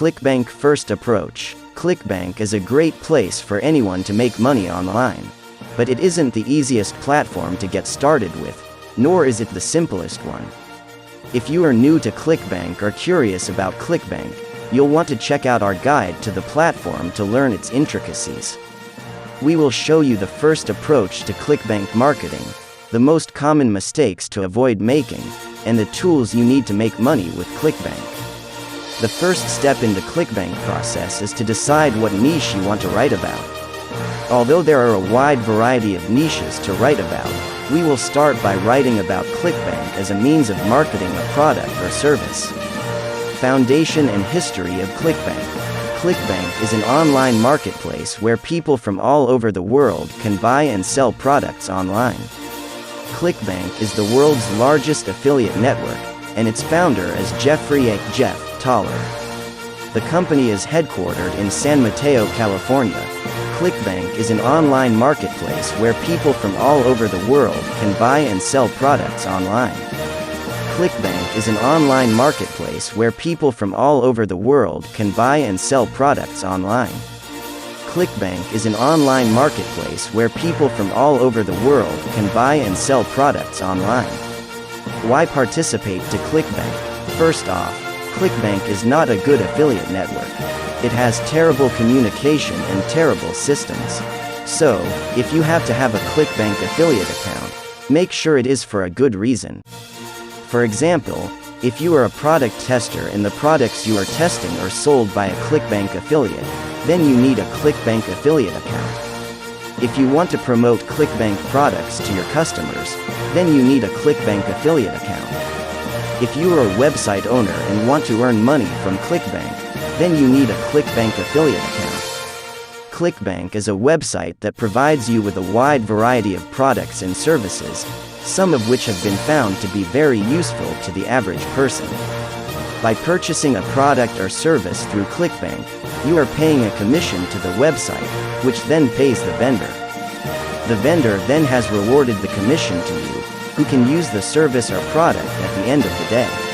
Clickbank First Approach. Clickbank is a great place for anyone to make money online. But it isn't the easiest platform to get started with, nor is it the simplest one. If you are new to Clickbank or curious about Clickbank, you'll want to check out our guide to the platform to learn its intricacies. We will show you the first approach to Clickbank marketing, the most common mistakes to avoid making, and the tools you need to make money with Clickbank. The first step in the Clickbank process is to decide what niche you want to write about. Although there are a wide variety of niches to write about, we will start by writing about Clickbank as a means of marketing a product or service. Foundation and history of Clickbank. Clickbank is an online marketplace where people from all over the world can buy and sell products online. Clickbank is the world's largest affiliate network, and its founder is Jeff Toller. The company is headquartered in San Mateo, California. Clickbank is an online marketplace where people from all over the world can buy and sell products online. Clickbank is an online marketplace where people from all over the world can buy and sell products online. Clickbank is an online marketplace where people from all over the world can buy and sell products online. Why participate to Clickbank? First off, Clickbank is not a good affiliate network. It has terrible communication and terrible systems. So, if you have to have a Clickbank affiliate account, make sure it is for a good reason. For example, if you are a product tester and the products you are testing are sold by a Clickbank affiliate, then you need a Clickbank affiliate account. If you want to promote Clickbank products to your customers, then you need a Clickbank affiliate account. If you are a website owner and want to earn money from Clickbank, then you need a Clickbank affiliate account. Clickbank is a website that provides you with a wide variety of products and services, some of which have been found to be very useful to the average person. By purchasing a product or service through Clickbank, you are paying a commission to the website, which then pays the vendor. The vendor then has rewarded the commission to you, who can use the service or product at the end of the day.